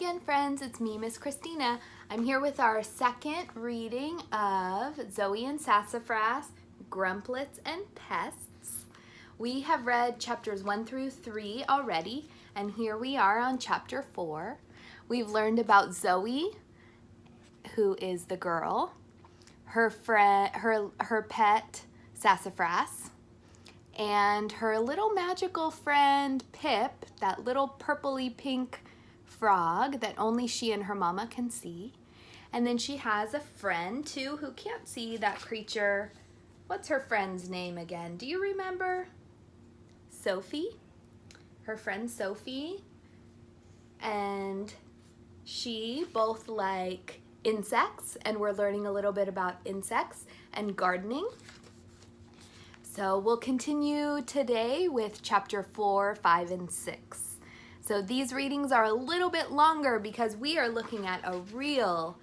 Again, friends, it's me, Miss Christina. I'm here with our second reading of Zoey and Sassafras, Grumplets and Pests. We have read chapters 1 through 3 already, and here we are on chapter 4. We've learned about Zoey, who is the girl, her pet, Sassafras, and her little magical friend, Pip, that little purpley pink frog that only she and her mama can see. And then she has a friend too who can't see that creature. What's her friend's name again? Do you remember? Sophie. Her friend Sophie. And she both like insects, and we're learning a little bit about insects and gardening. So we'll continue today with chapter 4, 5, and 6. So these readings are a little bit longer because we are looking at a real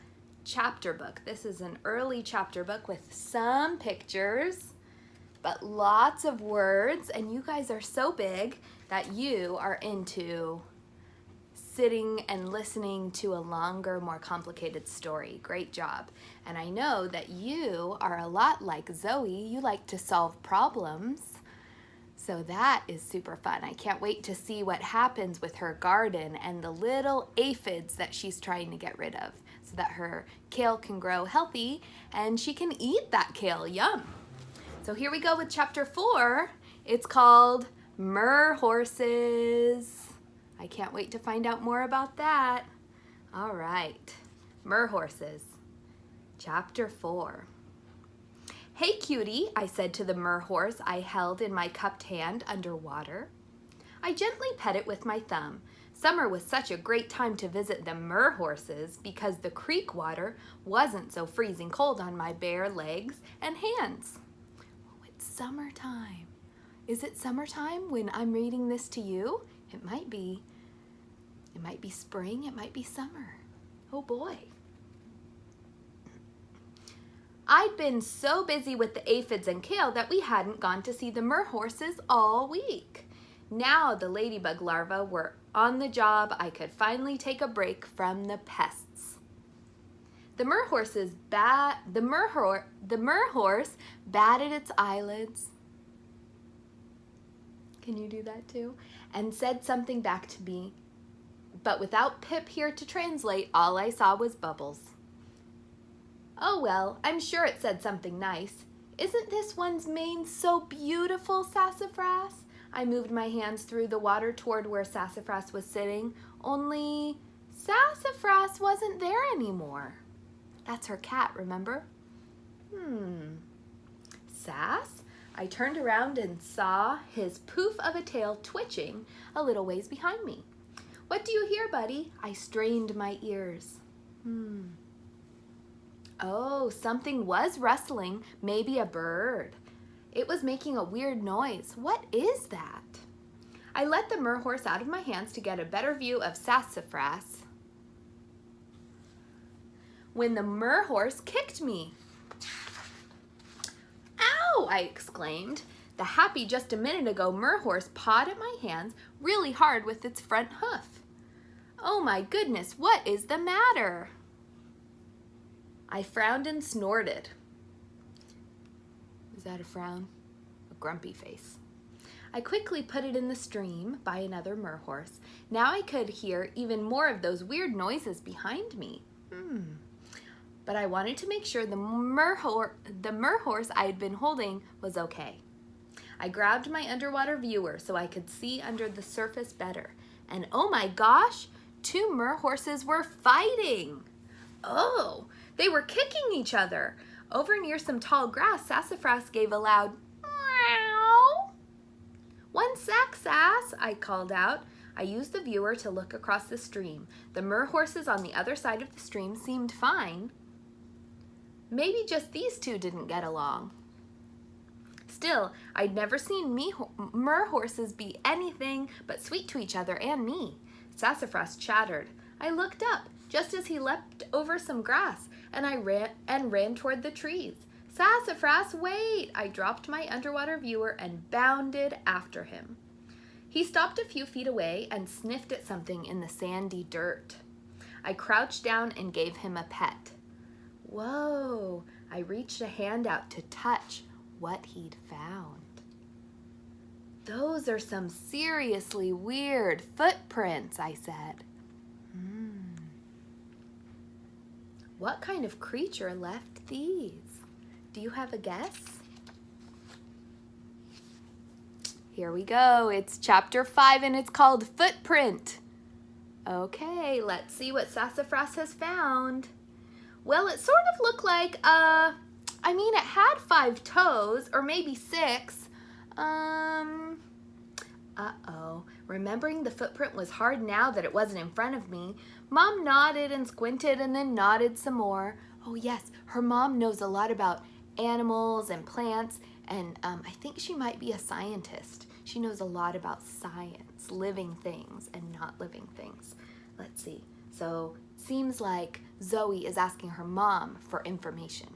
chapter book. This is an early chapter book with some pictures, but lots of words, and you guys are so big that you are into sitting and listening to a longer, more complicated story. Great job. And I know that you are a lot like Zoey. You like to solve problems. So that is super fun. I can't wait to see what happens with her garden and the little aphids that she's trying to get rid of so that her kale can grow healthy and she can eat that kale. Yum. So here we go with chapter 4. It's called Mer Horses. I can't wait to find out more about that. All right, Mer Horses, chapter 4. "Hey, cutie," I said to the mer horse I held in my cupped hand underwater. I gently pet it with my thumb. Summer was such a great time to visit the mer horses because the creek water wasn't so freezing cold on my bare legs and hands. Oh, it's summertime. Is it summertime when I'm reading this to you? It might be. It might be spring, it might be summer. Oh boy. I'd been so busy with the aphids and kale that we hadn't gone to see the mer horses all week. Now the ladybug larvae were on the job, I could finally take a break from the pests. The mer horse batted its eyelids. Can you do that too? And said something back to me. But without Pip here to translate, all I saw was bubbles. Oh well, I'm sure it said something nice. Isn't this one's mane so beautiful, Sassafras? I moved my hands through the water toward where Sassafras was sitting, only Sassafras wasn't there anymore. That's her cat, remember? Sass? I turned around and saw his poof of a tail twitching a little ways behind me. What do you hear, buddy? I strained my ears. Oh, something was rustling, maybe a bird. It was making a weird noise. What is that? I let the mer horse out of my hands to get a better view of Sassafras when the mer horse kicked me. Ow! I exclaimed. The happy just a minute ago mer horse pawed at my hands really hard with its front hoof. Oh my goodness, what is the matter? I frowned and snorted. Is that a frown? A grumpy face. I quickly put it in the stream by another mer horse. Now I could hear even more of those weird noises behind me. But I wanted to make sure the mer horse I had been holding was okay. I grabbed my underwater viewer so I could see under the surface better. And oh my gosh, 2 mer horses were fighting. Oh, they were kicking each other. Over near some tall grass, Sassafras gave a loud meow. One sec, Sass, I called out. I used the viewer to look across the stream. The mer horses on the other side of the stream seemed fine. Maybe just these 2 didn't get along. Still, I'd never seen mer horses be anything but sweet to each other and me. Sassafras chattered. I looked up just as he leapt over some grass, and I ran toward the trees. Sassafras, wait! I dropped my underwater viewer and bounded after him. He stopped a few feet away and sniffed at something in the sandy dirt. I crouched down and gave him a pet. Whoa, I reached a hand out to touch what he'd found. Those are some seriously weird footprints, I said. What kind of creature left these? Do you have a guess? Here we go. It's chapter 5 and it's called Footprint. Okay, let's see what Sassafras has found. Well, it sort of looked like, it had 5 toes, or maybe 6. Uh-oh. Remembering the footprint was hard now that it wasn't in front of me, Mom nodded and squinted and then nodded some more. Oh yes, her mom knows a lot about animals and plants, and I think she might be a scientist. She knows a lot about science, living things and not living things. Let's see. So, seems like Zoey is asking her mom for information.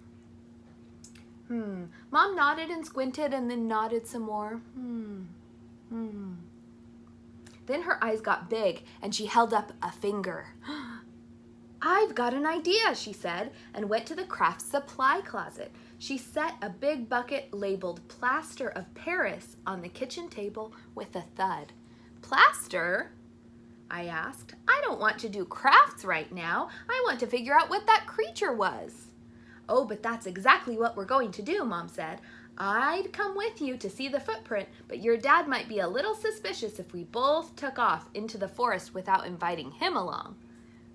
Mom nodded and squinted and then nodded some more. Then her eyes got big and she held up a finger. I've got an idea, she said, and went to the craft supply closet. She set a big bucket labeled Plaster of Paris on the kitchen table with a thud. Plaster? I asked. I don't want to do crafts right now. I want to figure out what that creature was. Oh, but that's exactly what we're going to do, Mom said. I'd come with you to see the footprint, but your dad might be a little suspicious if we both took off into the forest without inviting him along.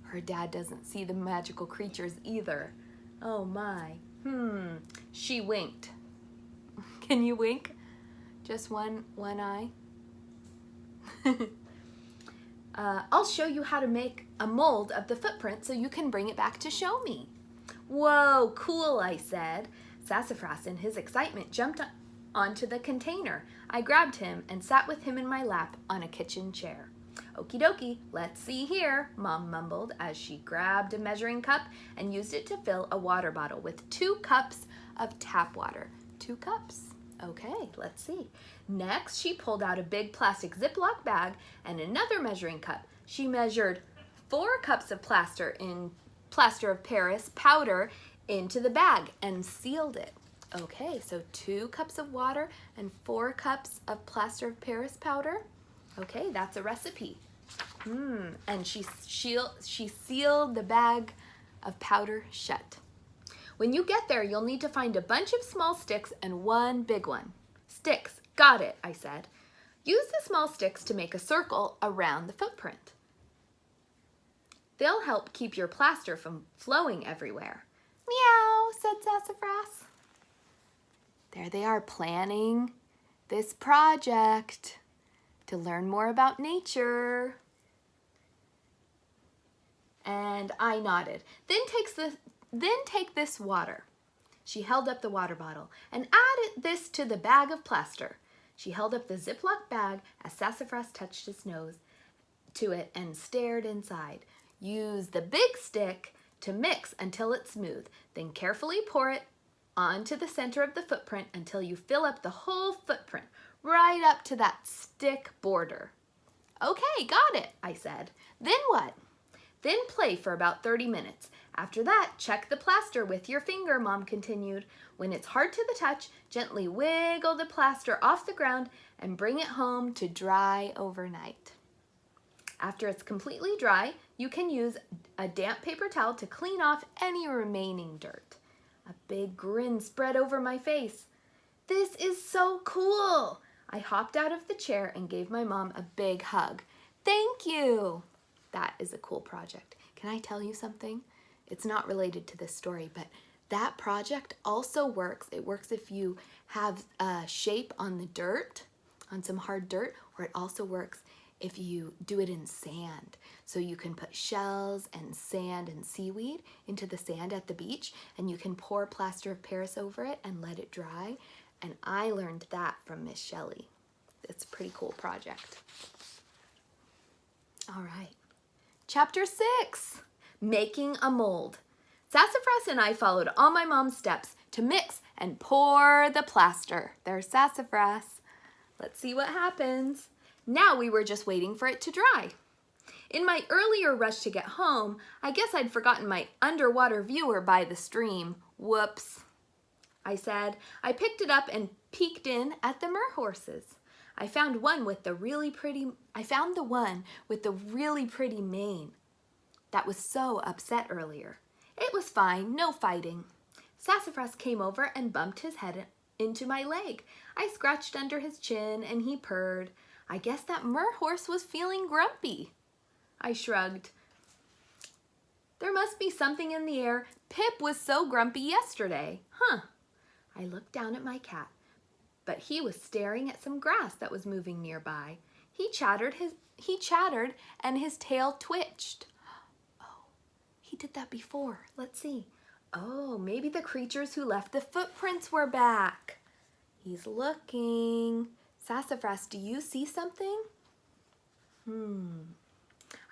Her dad doesn't see the magical creatures either. Oh my. She winked. Can you wink? Just one eye? I'll show you how to make a mold of the footprint so you can bring it back to show me. Whoa, cool, I said. Sassafras, in his excitement, jumped onto the container. I grabbed him and sat with him in my lap on a kitchen chair. Okie dokie, let's see here, Mom mumbled as she grabbed a measuring cup and used it to fill a water bottle with 2 cups of tap water. 2 cups. Okay, let's see. Next, she pulled out a big plastic Ziploc bag and another measuring cup. She measured 4 cups of plaster of Paris powder into the bag and sealed it. Okay, so 2 cups of water and 4 cups of plaster of Paris powder. Okay, that's a recipe. And she sealed the bag of powder shut. When you get there, you'll need to find a bunch of small sticks and 1 big one. Sticks, got it, I said. Use the small sticks to make a circle around the footprint. They'll help keep your plaster from flowing everywhere. Meow, said Sassafras. There they are planning this project to learn more about nature. And I nodded. Then take this water. She held up the water bottle and added this to the bag of plaster. She held up the Ziploc bag as Sassafras touched his nose to it and stared inside. Use the big stick to mix until it's smooth. Then carefully pour it onto the center of the footprint until you fill up the whole footprint, right up to that stick border. Okay, got it, I said. Then what? Then play for about 30 minutes. After that, check the plaster with your finger, Mom continued. When it's hard to the touch, gently wiggle the plaster off the ground and bring it home to dry overnight. After it's completely dry, you can use a damp paper towel to clean off any remaining dirt. A big grin spread over my face. This is so cool! I hopped out of the chair and gave my mom a big hug. Thank you! That is a cool project. Can I tell you something? It's not related to this story, but that project also works. It works if you have a shape on the dirt, on some hard dirt, or it also works if you do it in sand. So you can put shells and sand and seaweed into the sand at the beach, and you can pour plaster of Paris over it and let it dry. And I learned that from Miss Shelley. It's a pretty cool project. All right. Chapter 6, Making a Mold. Sassafras and I followed all my mom's steps to mix and pour the plaster. There's Sassafras. Let's see what happens. Now we were just waiting for it to dry. In my earlier rush to get home, I guess I'd forgotten my underwater viewer by the stream. Whoops, I said. I picked it up and peeked in at the merhorses. I found the one with the really pretty mane that was so upset earlier. It was fine, no fighting. Sassafras came over and bumped his head into my leg. I scratched under his chin and he purred. I guess that merhorse was feeling grumpy. I shrugged. There must be something in the air. Pip was so grumpy yesterday. Huh. I looked down at my cat, but he was staring at some grass that was moving nearby. He chattered and his tail twitched. Oh, he did that before. Let's see. Oh, maybe the creatures who left the footprints were back. He's looking. Sassafras, do you see something?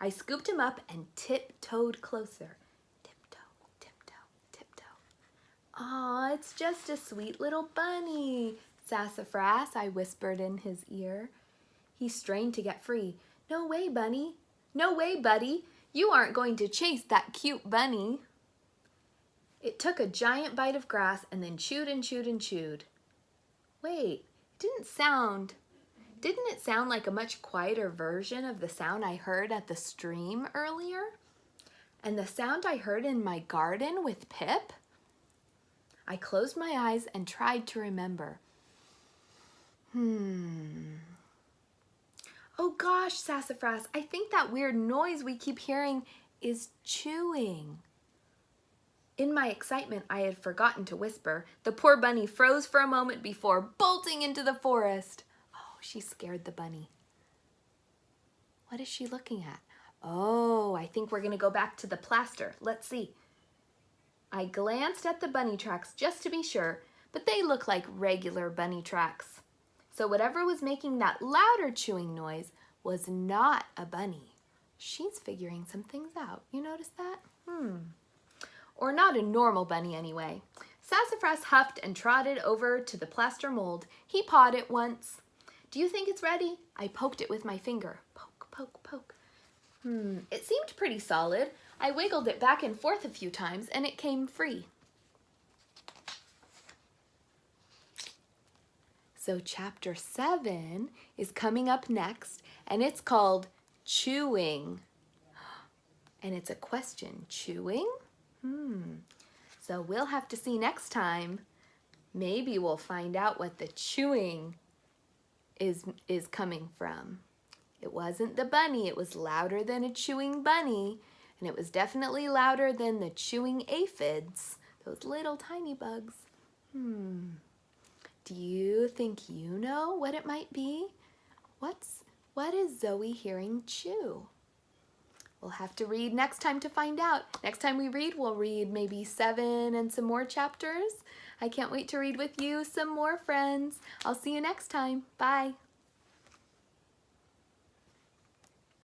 I scooped him up and tiptoed closer. Tiptoe, tiptoe, tiptoe. Aw, it's just a sweet little bunny. Sassafras, I whispered in his ear. He strained to get free. No way, bunny. No way, buddy. You aren't going to chase that cute bunny. It took a giant bite of grass and then chewed and chewed and chewed. Wait, didn't it sound like a much quieter version of the sound I heard at the stream earlier? And the sound I heard in my garden with Pip? I closed my eyes and tried to remember. Oh gosh, Sassafras, I think that weird noise we keep hearing is chewing. In my excitement, I had forgotten to whisper. The poor bunny froze for a moment before bolting into the forest. Oh, she scared the bunny. What is she looking at? Oh, I think we're going to go back to the plaster. Let's see. I glanced at the bunny tracks just to be sure, but they look like regular bunny tracks. So whatever was making that louder chewing noise was not a bunny. She's figuring some things out. You notice that? Or not a normal bunny anyway. Sassafras huffed and trotted over to the plaster mold. He pawed it once. Do you think it's ready? I poked it with my finger. Poke, poke, poke. It seemed pretty solid. I wiggled it back and forth a few times and it came free. So chapter 7 is coming up next and it's called Chewing. And it's a question. Chewing? So we'll have to see next time. Maybe we'll find out what the chewing is coming from. It wasn't the bunny. It was louder than a chewing bunny. And it was definitely louder than the chewing aphids. Those little tiny bugs. Do you think you know what it might be? What is Zoey hearing chew? We'll have to read next time to find out. Next time we read, we'll read maybe 7 and some more chapters. I can't wait to read with you some more, friends. I'll see you next time. Bye.